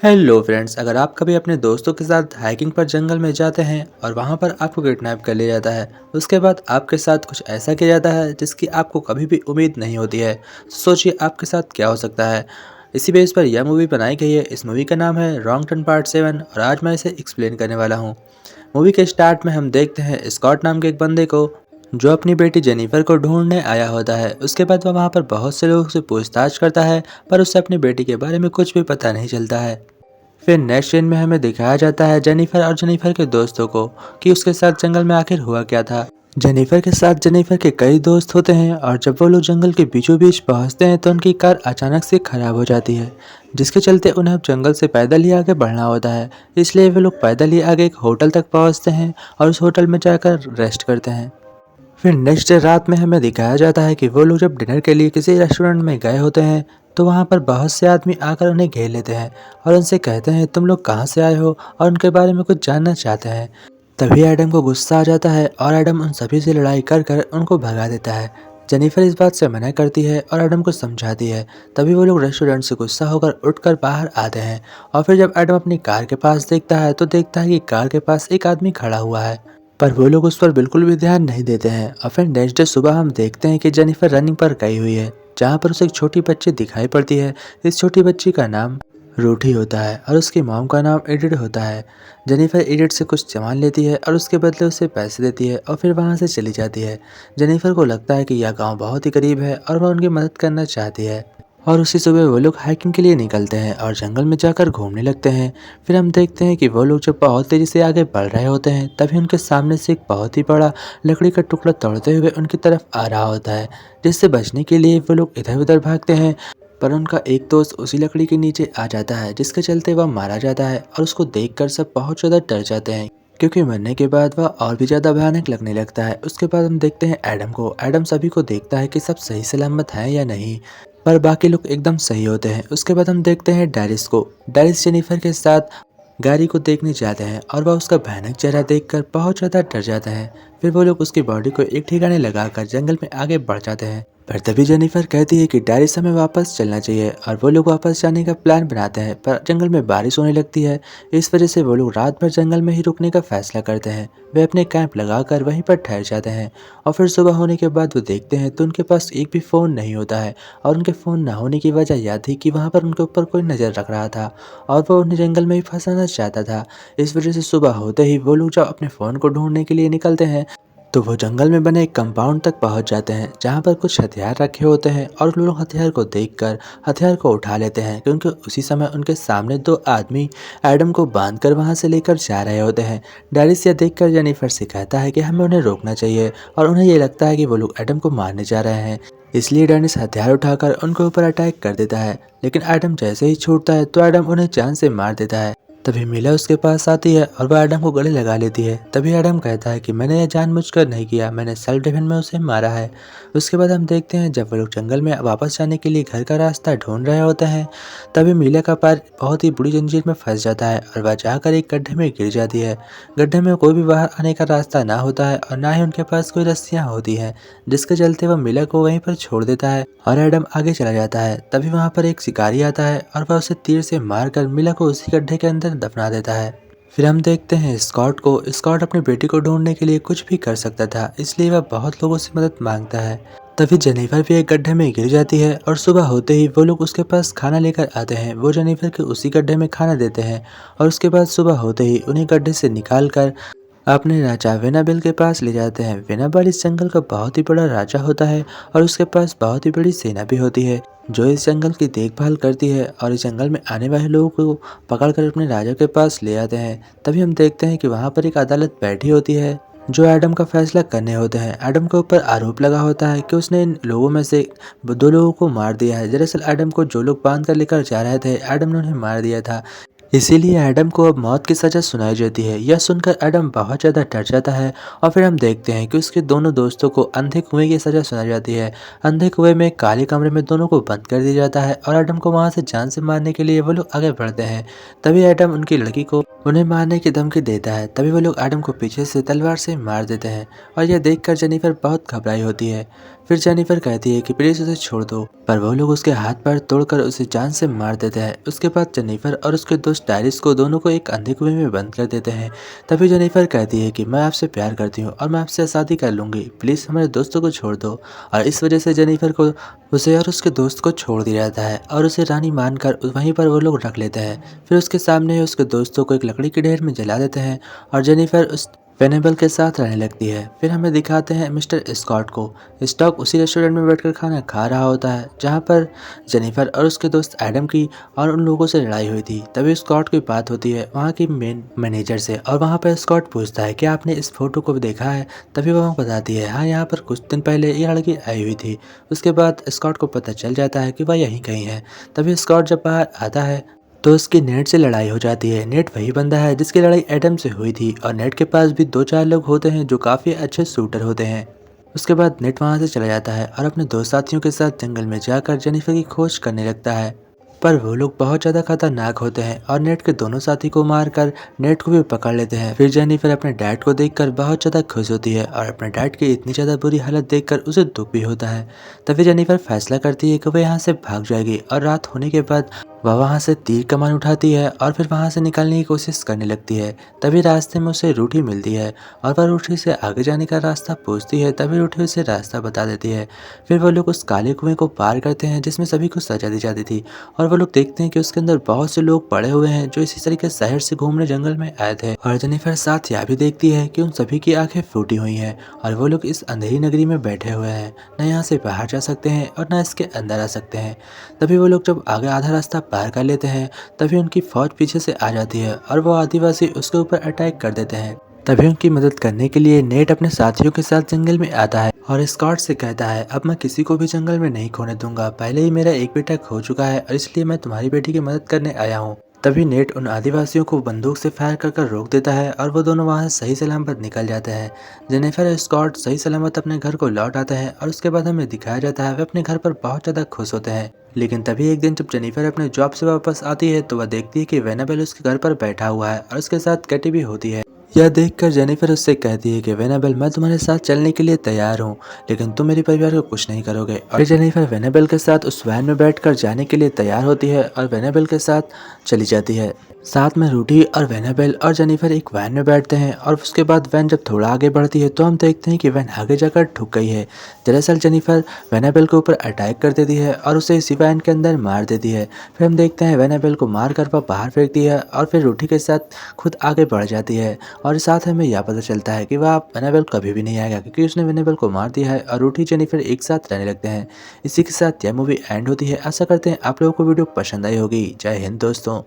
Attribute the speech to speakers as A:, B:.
A: Hello friends, अगर आप कभी अपने दोस्तों के साथ हाइकिंग पर जंगल में जाते हैं और वहां पर आपको किडनैप कर लिया जाता है। उसके बाद आपके साथ कुछ ऐसा किया जाता है जिसकी आपको कभी भी उम्मीद नहीं होती है। तो सोचिए आपके साथ क्या हो सकता है। इसी बेस पर यह मूवी बनाई गई है। इस मूवी का नाम है रॉन्ग टर्न पार्ट 7 और आज मैं इसे एक्सप्लेन करने वाला हूँ। मूवी के स्टार्ट में हम देखते हैं स्कॉट नाम के एक बंदे को जो अपनी बेटी जेनिफर को ढूंढने आया होता है। उसके बाद वह वहाँ पर बहुत से लोगों से पूछताछ करता है, पर उसे अपनी बेटी के बारे में कुछ भी पता नहीं चलता है। फिर नेक्स्ट सीन में हमें दिखाया जाता है जेनिफर और जेनिफर के दोस्तों को कि उसके साथ जंगल में आखिर हुआ क्या था। जेनिफर के साथ जेनिफर के कई दोस्त होते हैं और जब वो लोग जंगल के बीचों बीच पहुंचते हैं तो उनकी कार अचानक से खराब हो जाती है, जिसके चलते उन्हें अब जंगल से पैदल ही आगे बढ़ना होता है। इसलिए वे लोग पैदल ही आगे एक होटल तक पहुंचते हैं और उस होटल में जाकर रेस्ट करते हैं। फिर नेक्स्ट डे रात में हमें दिखाया जाता है कि वो लोग जब डिनर के लिए किसी रेस्टोरेंट में गए होते हैं तो वहाँ पर बहुत से आदमी आकर उन्हें घेर लेते हैं और उनसे कहते हैं तुम लोग कहाँ से आए हो और उनके बारे में कुछ जानना चाहते हैं। तभी एडम को गुस्सा आ जाता है और एडम उन सभी से लड़ाई कर कर उनको भगा देता है। जेनिफर इस बात से मना करती है और एडम को समझाती है। तभी वो लोग रेस्टोरेंट से गुस्सा होकर उठकर बाहर आते हैं और फिर जब एडम अपनी कार के पास देखता है तो देखता है कि कार के पास एक आदमी खड़ा हुआ है, पर वो लोग उस पर बिल्कुल भी ध्यान नहीं देते हैं। और फिर नेक्स्ट डे सुबह हम देखते हैं कि जेनिफर रनिंग पर गई हुई है, जहाँ पर उसे एक छोटी बच्ची दिखाई पड़ती है। इस छोटी बच्ची का नाम रूठी होता है और उसकी मॉम का नाम एडिड होता है। जेनिफर एडिड से कुछ सामान लेती है और उसके बदले उसे पैसे देती है और फिर वहाँ से चली जाती है। जेनिफर को लगता है कि यह गांव बहुत ही करीब है और वह उनकी मदद करना चाहती है। और उसी सुबह वो लोग हाइकिंग के लिए निकलते हैं और जंगल में जाकर घूमने लगते हैं। फिर हम देखते हैं कि वो लोग जब बहुत तेजी से आगे बढ़ रहे होते हैं तभी उनके सामने से एक बहुत ही बड़ा लकड़ी का टुकड़ा तोड़ते हुए उनकी तरफ आ रहा होता है, जिससे बचने के लिए वो लोग इधर उधर भागते हैं। पर उनका एक दोस्त उसी लकड़ी के नीचे आ जाता है, जिसके चलते वह मारा जाता है और उसको देखकर सब बहुत ज़्यादा डर जाते हैं, क्योंकि मरने के बाद वह और भी ज़्यादा भयानक लगने लगता है। उसके बाद हम देखते हैं एडम को। एडम सभी को देखता है कि सब सही सलामत हैं या नहीं, पर बाकी लोग एकदम सही होते हैं। उसके बाद हम देखते हैं डैरिस को। डैरिस जेनिफर के साथ गाड़ी को देखने जाते हैं और वह उसका भयानक चेहरा देखकर बहुत ज़्यादा डर जाता है। फिर वो लोग उसकी बॉडी को एक ठिकाने लगाकर जंगल में आगे बढ़ जाते हैं। पर तभी जेनिफर कहती है कि डैरिस हमें वापस चलना चाहिए और वो लोग वापस जाने का प्लान बनाते हैं, पर जंगल में बारिश होने लगती है। इस वजह से वो लोग रात भर जंगल में ही रुकने का फैसला करते हैं। वे अपने कैंप लगाकर वहीं पर ठहर जाते हैं और फिर सुबह होने के बाद वो देखते हैं तो उनके पास एक भी फ़ोन नहीं होता है। और उनके फ़ोन ना होने की वजह यह थी कि वहाँ पर उनके ऊपर कोई नज़र रख रहा था और वो उन्हें जंगल में ही फंसाना चाहता था। इस वजह से सुबह होते ही वो लोग जब अपने फ़ोन को ढूंढने के लिए निकलते हैं तो वो जंगल में बने एक कंपाउंड तक पहुंच जाते हैं, जहां पर कुछ हथियार रखे होते हैं और लोग हथियार को देखकर हथियार को उठा लेते हैं, क्योंकि उसी समय उनके सामने दो आदमी एडम को बांधकर वहां से लेकर जा रहे होते हैं। डैरिस यह देखकर जेनिफर से कहता है कि हमें उन्हें रोकना चाहिए और उन्हें ये लगता है कि वो लोग एडम को मारने जा रहे हैं। इसलिए डैनिस हथियार उठाकर उनके ऊपर अटैक कर देता है, लेकिन एडम जैसे ही छूटता है तो एडम उन्हें जान से मार देता है। तभी मिला उसके पास आती है और वह एडम को गले लगा लेती है। तभी एडम कहता है कि मैंने यह जानबूझकर नहीं किया, मैंने सेल्फ डिफेंस में उसे मारा है। उसके बाद हम देखते हैं जब वो लोग जंगल में वापस जाने के लिए घर का रास्ता ढूंढ रहे होते हैं, तभी मीला का पैर बहुत ही बुरी जंजीर में फंस जाता है और वह जाकर एक गड्ढे में गिर जाती है। गड्ढे में कोई भी बाहर आने का रास्ता ना होता है और ना ही उनके पास कोई रस्सियाँ होती हैं, जिसके चलते वह मीला को वहीं पर छोड़ देता है और एडम आगे चला जाता है। तभी वहाँ पर एक शिकारी आता है और वह उसे तीर से मारकर मीला को उसी गड्ढे के अंदर दफना देता है। फिर हम देखते हैं स्कॉट को। स्कॉट अपनी बेटी को ढूंढने के लिए कुछ भी कर सकता था, इसलिए वह बहुत लोगों से मदद मांगता है। तभी जेनिफर भी एक गड्ढे में गिर जाती है और सुबह होते ही वो लोग उसके पास खाना लेकर आते हैं। वो जेनिफर के उसी गड्ढे में खाना देते हैं और उसके बाद सुबह होते ही उन्हें गड्ढे से निकाल कर अपने राजा वेनाबेल के पास ले जाते हैं। वेनाबेल इस जंगल का बहुत ही बड़ा राजा होता है और उसके पास बहुत ही बड़ी सेना भी होती है, जो इस जंगल की देखभाल करती है और इस जंगल में आने वाले लोगों को पकड़कर अपने राजा के पास ले आते हैं। तभी हम देखते हैं कि वहाँ पर एक अदालत बैठी होती है जो एडम का फैसला करने होते हैं। एडम के ऊपर आरोप लगा होता है कि उसने इन लोगों में से दो लोगों को मार दिया है। दरअसल एडम को जो लोग बांध कर लेकर जा रहे थे, एडम ने उन्हें मार दिया था। इसीलिए एडम को अब मौत की सज़ा सुनाई जाती है। यह सुनकर एडम बहुत ज़्यादा डर जाता है और फिर हम देखते हैं कि उसके दोनों दोस्तों को अंधे कुएं की सज़ा सुनाई जाती है। अंधे कुएं में काले कमरे में दोनों को बंद कर दिया जाता है और एडम को वहां से जान से मारने के लिए वो लोग आगे बढ़ते हैं। तभी एडम उनकी लड़की को उन्हें मारने की धमकी देता है। तभी वो लोग एडम को पीछे से तलवार से मार देते हैं और यह देखकर जेनिफर बहुत घबराई होती है। फिर जेनिफर कहती है कि प्लीज उसे छोड़ दो, पर वो लोग उसके हाथ पैर तोड़कर उसे जान से मार देते हैं। उसके बाद जेनिफर और उसके दोस्त उस डायरीज को दोनों को एक अंधे कुएं में बंद कर देते हैं। तभी जेनिफर कहती है कि मैं आपसे प्यार करती हूँ और मैं आपसे शादी कर लूँगी, प्लीज़ हमारे दोस्तों को छोड़ दो। और इस वजह से जेनिफर को उसे और उसके दोस्त को छोड़ दिया जाता है और उसे रानी मानकर वहीं पर वो लोग रख लेते हैं। फिर उसके सामने ही उसके दोस्तों को एक लकड़ी के ढेर में जला देते हैं और जेनिफर उस वेनेबल के साथ रहने लगती है। फिर हमें दिखाते हैं मिस्टर स्कॉट को। स्टॉक उसी रेस्टोरेंट में बैठकर खाना खा रहा होता है जहाँ पर जेनिफर और उसके दोस्त एडम की और उन लोगों से लड़ाई हुई थी। तभी स्कॉट की बात होती है वहाँ की मेन मैनेजर से और वहाँ पर स्कॉट पूछता है कि आपने इस फोटो को देखा है। तभी वह बताती है हाँ, यहाँ पर कुछ दिन पहले ये लड़की आई हुई थी। उसके बाद स्कॉट को पता चल जाता है कि वह यहीं कहीं है। तभी स्कॉट जब बाहर आता है तो उसकी नेट से लड़ाई हो जाती है। नेट वही बंदा है जिसकी लड़ाई एडम से हुई थी और नेट के पास भी 2-4 लोग होते हैं जो काफ़ी अच्छे शूटर होते हैं। उसके बाद नेट वहाँ से चला जाता है और अपने दो साथियों के साथ जंगल में जाकर जेनिफर की खोज करने लगता है। पर वो लोग बहुत ज़्यादा खतरनाक होते हैं और नेट के दोनों साथी को मारकर नेट को भी पकड़ लेते हैं। फिर जेनिफर अपने डैड को देखकर बहुत ज़्यादा खुश होती है और अपने डैड की इतनी ज़्यादा बुरी हालत देखकर उसे दुख भी होता है। तभी जेनिफर फैसला करती है कि वह यहाँ से भाग जाएगी और रात होने के बाद वह वहाँ से तीर कमान उठाती है और फिर वहाँ से निकलने की कोशिश करने लगती है। तभी रास्ते में उसे रूठी मिलती है और वह रूठी से आगे जाने का रास्ता पूछती है। तभी रूठी उसे रास्ता बता देती है। फिर वो लोग उस काले कुएं को पार करते हैं जिसमें सभी को सजा दी जाती थी और वो लोग देखते हैं कि उसके अंदर बहुत से लोग पड़े हुए हैं जो इसी तरीके शहर से घूमने जंगल में आए थे। और जेनिफर साथ यह भी देखती है कि उन सभी की आंखें फूटी हुई हैं और वो लोग इस अंधेरी नगरी में बैठे हुए हैं, न यहाँ से बाहर जा सकते हैं और न इसके अंदर आ सकते हैं। तभी वो लोग जब आगे आधा रास्ता पार कर लेते हैं तभी उनकी फौज पीछे से आ जाती है और वो आदिवासी उसके ऊपर अटैक कर देते हैं। तभी उनकी मदद करने के लिए नेट अपने साथियों के साथ जंगल में आता है और स्कॉट से कहता है अब मैं किसी को भी जंगल में नहीं खोने दूंगा। पहले ही मेरा एक बेटा खो चुका है और इसलिए मैं तुम्हारी बेटी की मदद करने आया हूँ। तभी नेट उन आदिवासियों को बंदूक से फायर कर रोक देता है और वो दोनों वहाँ से सही सलामत निकल जाते हैं। जेनिफर और स्कॉट सही सलामत अपने घर को लौट आते हैं और उसके बाद हमें दिखाया जाता है वे अपने घर पर बहुत ज़्यादा खुश होते हैं। लेकिन तभी एक दिन जब जेनिफर अपने जॉब से वापस आती है तो वह देखती है कि वेनाबेल उसके घर पर बैठा हुआ है और उसके साथ कैटी भी होती है। यह देखकर जेनिफर उससे कहती है कि वेनाबेल मैं तुम्हारे साथ चलने के लिए तैयार हूँ, लेकिन तुम मेरे परिवार को कुछ नहीं करोगे। और जेनिफर वेनाबेल के साथ उस वैन में बैठकर जाने के लिए तैयार होती है और वेनाबेल के साथ चली जाती है। साथ में रूडी और वेनाबेल और जेनिफर एक वैन में बैठते हैं और उसके बाद वैन जब थोड़ा आगे बढ़ती है तो हम देखते हैं कि वैन आगे जाकर ठुक गई है। दरअसल जेनिफर वेनाबेल के ऊपर अटैक कर देती है और उसे इसी वैन के अंदर मार देती है। फिर हम देखते हैं वेनाबेल को मार कर वह बाहर फेंकती है और फिर रूडी के साथ खुद आगे बढ़ जाती है। और साथ हमें यह पता चलता है कि वह वेनाबेल कभी भी नहीं आएगा क्योंकि उसने वेनाबेल को मार दिया है और रूडी जेनिफर एक साथ रहने लगते हैं। इसी के साथ यह मूवी एंड होती है। आशा करते हैं आप लोगों को वीडियो पसंद आई होगी। जय हिंद दोस्तों।